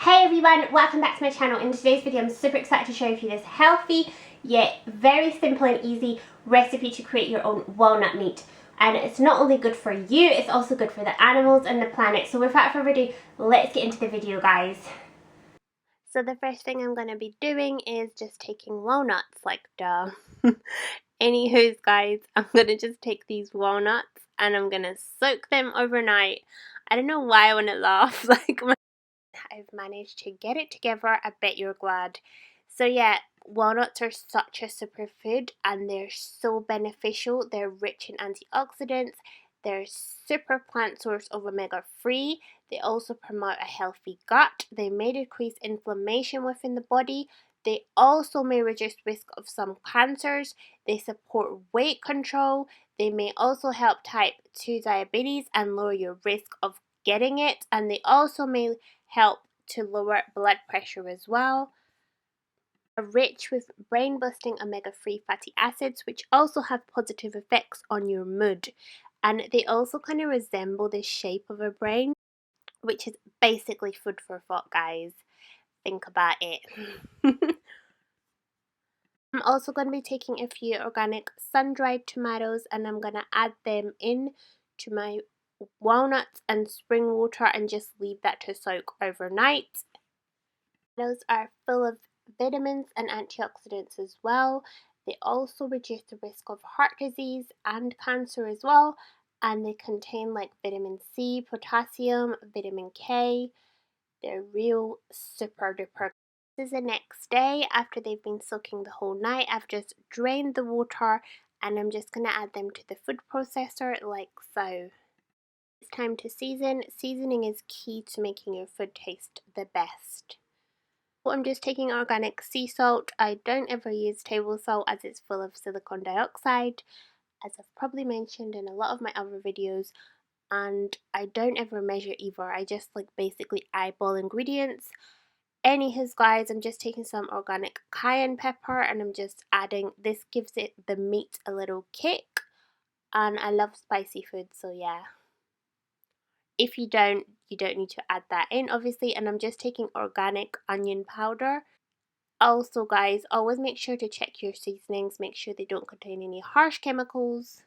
Hey everyone, welcome back to my channel. In today's video I'm super excited to share with you this healthy yet very simple and easy recipe to create your own walnut meat. And it's not only good for you, it's also good for the animals and the planet. So without further ado, let's get into the video, guys. So the first thing I'm going to be doing is just taking walnuts, like duh. Anywho's guys, I'm going to just take these walnuts and I'm going to soak them overnight. I don't know why I want to laugh, I've managed to get it together. I bet you're glad. So yeah, walnuts are such a superfood and they're so beneficial. They're rich in antioxidants. They're super plant source of omega-3. They also promote a healthy gut. They may decrease inflammation within the body. They also may reduce risk of some cancers. They support weight control. They may also help type 2 diabetes and lower your risk of getting it. And they also may help to lower blood pressure as well. Are rich with brain boosting omega-3 fatty acids, which also have positive effects on your mood. And they also kind of resemble the shape of a brain, which is basically food for thought, guys. Think about it. I'm also going to be taking a few organic sun-dried tomatoes and I'm going to add them in to my walnuts and spring water and just leave that to soak overnight. Those are full of vitamins and antioxidants as well. They also reduce the risk of heart disease and cancer as well, and they contain like vitamin C, potassium, vitamin K. They're real super duper. This is the next day after they've been soaking the whole night. I've just drained the water and I'm just going to add them to the food processor like so. It's time to season. Seasoning is key to making your food taste the best. I'm just taking organic sea salt. I don't ever use table salt as it's full of silicon dioxide, as I've probably mentioned in a lot of my other videos, and I don't ever measure either. I just basically eyeball ingredients. Anyways guys, I'm just taking some organic cayenne pepper and I'm just adding, this gives it the meat a little kick, and I love spicy food, so yeah. If you don't need to add that in obviously. And I'm just taking organic onion powder. Also guys, always make sure to check your seasonings, make sure they don't contain any harsh chemicals.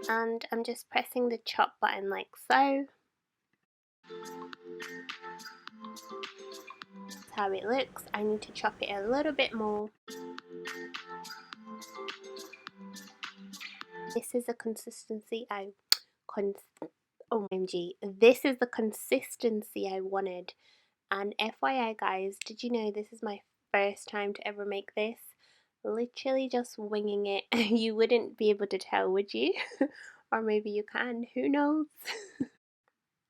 And I'm just pressing the chop button like so. That's how it looks. I need to chop it a little bit more. This is the consistency this is the consistency I wanted. And FYI guys, did you know this is my first time to ever make this? Literally just winging it. You wouldn't be able to tell, would you? Or maybe you can, who knows?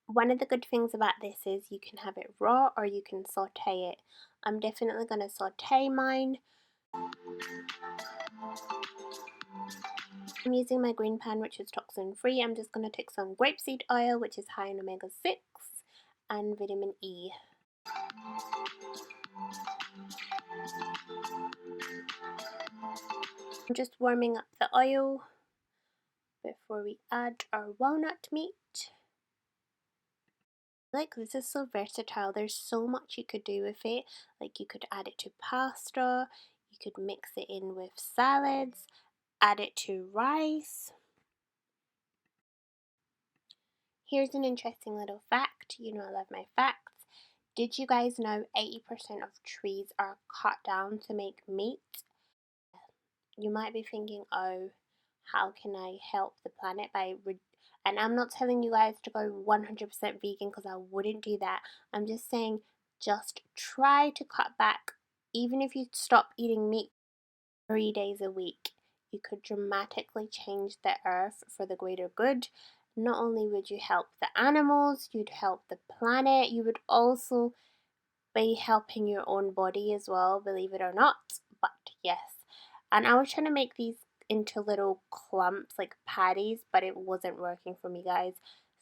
One of the good things about this is you can have it raw or you can saute it. I'm definitely going to saute mine. I'm using my green pan, which is toxin free. I'm just going to take some grapeseed oil, which is high in omega-6 and vitamin E. I'm just warming up the oil before we add our walnut meat. This is so versatile. There's so much you could do with it. You could add it to pasta, you could mix it in with salads, add it to rice. Here's an interesting little fact. You know I love my facts. Did you guys know 80% of trees are cut down to make meat? You might be thinking, oh, how can I help the planet by and I'm not telling you guys to go 100% vegan because I wouldn't do that. I'm just saying just try to cut back. Even if you stop eating meat 3 days a week, you could dramatically change the earth for the greater good. Not only would you help the animals, you'd help the planet, you would also be helping your own body as well, believe it or not. But yes, and I was trying to make these into little clumps like patties, but it wasn't working for me guys,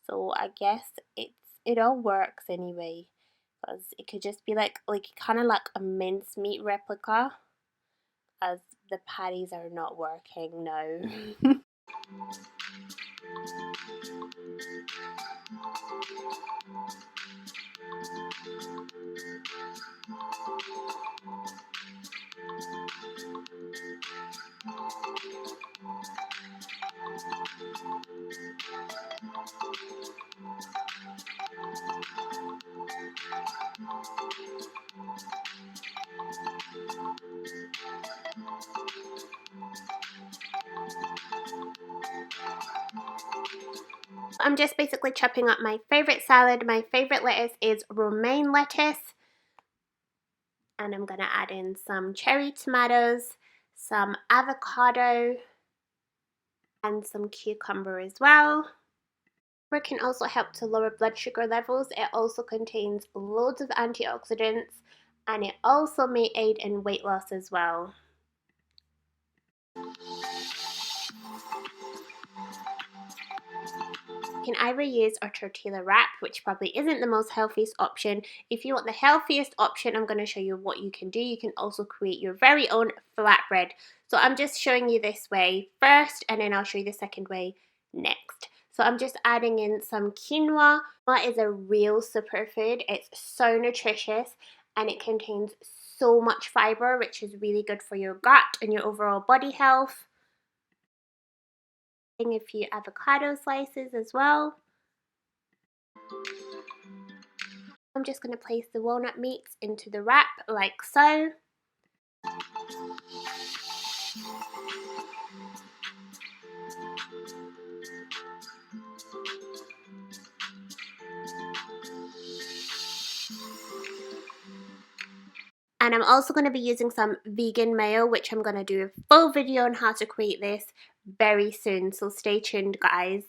so I guess it all works anyway, because it could just be kind of like a mincemeat replica, as the patties are not working, no. I'm just basically chopping up my favourite salad. My favourite lettuce is romaine lettuce. And I'm going to add in some cherry tomatoes, some avocado, and some cucumber as well. It can also help to lower blood sugar levels. It also contains loads of antioxidants, and it also may aid in weight loss as well. You can either use a tortilla wrap, which probably isn't the most healthiest option. If you want the healthiest option, I'm going to show you what you can do. You can also create your very own flatbread. So I'm just showing you this way first, and then I'll show you the second way next. So I'm just adding in some quinoa. Quinoa is a real superfood. It's so nutritious, and it contains so much fiber, which is really good for your gut and your overall body health. A few avocado slices as well. I'm just going to place the walnut meats into the wrap like so. And I'm also going to be using some vegan mayo, which I'm going to do a full video on how to create this very soon. So stay tuned, guys.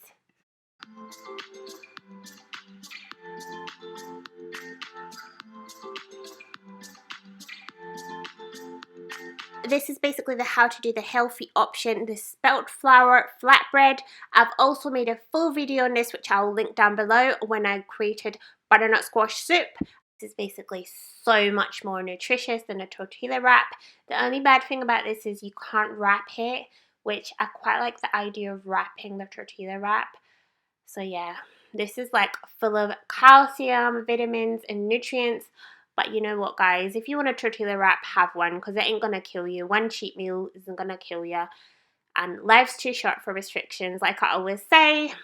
This is basically the how to do the healthy option, the spelt flour flatbread. I've also made a full video on this, which I'll link down below, when I created butternut squash soup. This is basically so much more nutritious than a tortilla wrap. The only bad thing about this is you can't wrap it, which I quite like the idea of wrapping the tortilla wrap. So yeah, this is like full of calcium, vitamins and nutrients. But you know what, guys, if you want a tortilla wrap, have one, because it ain't gonna kill you. One cheat meal isn't gonna kill you, and life's too short for restrictions, like I always say.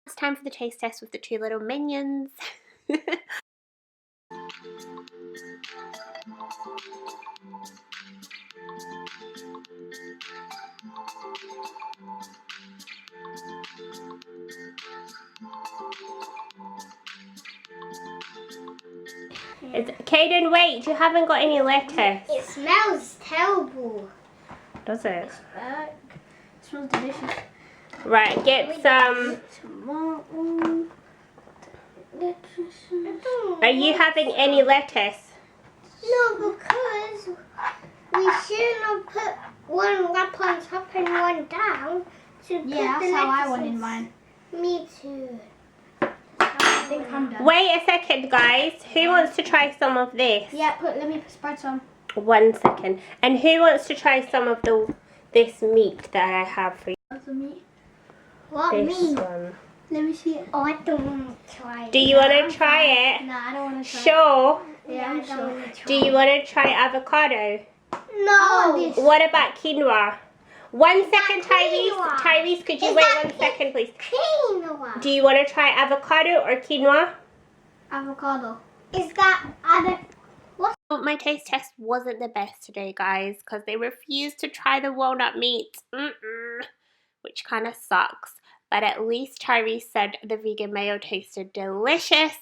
It's time for the taste test with the two little minions. Kaden, wait, you haven't got any lettuce. It smells terrible. Does it? It smells delicious. Right, get some. Are you having any lettuce? No, because we shouldn't have put one wrap on top and one down. Yeah, that's how I wanted mine. Me too. I think I'm done. Wait a second, guys. Who wants to try some of this? Yeah, let me spread some. 1 second. And who wants to try some of this meat that I have for you? That's the meat. What This meat? one. Let me see it. Oh, I don't want to try it. Do you want to try it? No, I don't want to try Sure. it. Yeah, I'm sure. Do you want to try avocado? No. What about quinoa? 1 second, quinoa? Tyrese, could you Is wait that 1 second, please? Quinoa. Do you want to try avocado or quinoa? Avocado. Is that other? My taste test wasn't the best today, guys, because they refused to try the walnut meat, which kind of sucks. But at least Tyrese said the vegan mayo tasted delicious,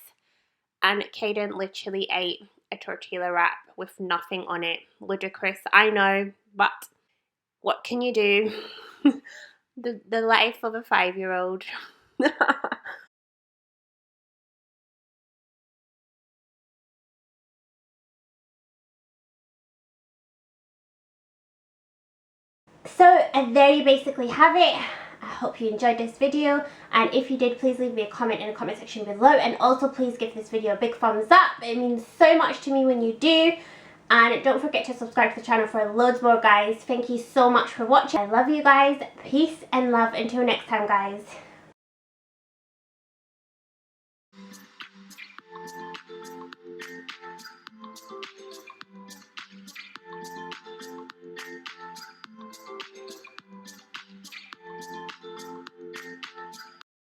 and Kaden literally ate a tortilla wrap with nothing on it. Ludicrous, I know, but what can you do? the life of a 5-year-old. So there you basically have it. I hope you enjoyed this video, and if you did, please leave me a comment in the comment section below, and also please give this video a big thumbs up. It means so much to me when you do, and don't forget to subscribe to the channel for loads more, guys. Thank you so much for watching. I love you guys. Peace and love. Until next time, guys.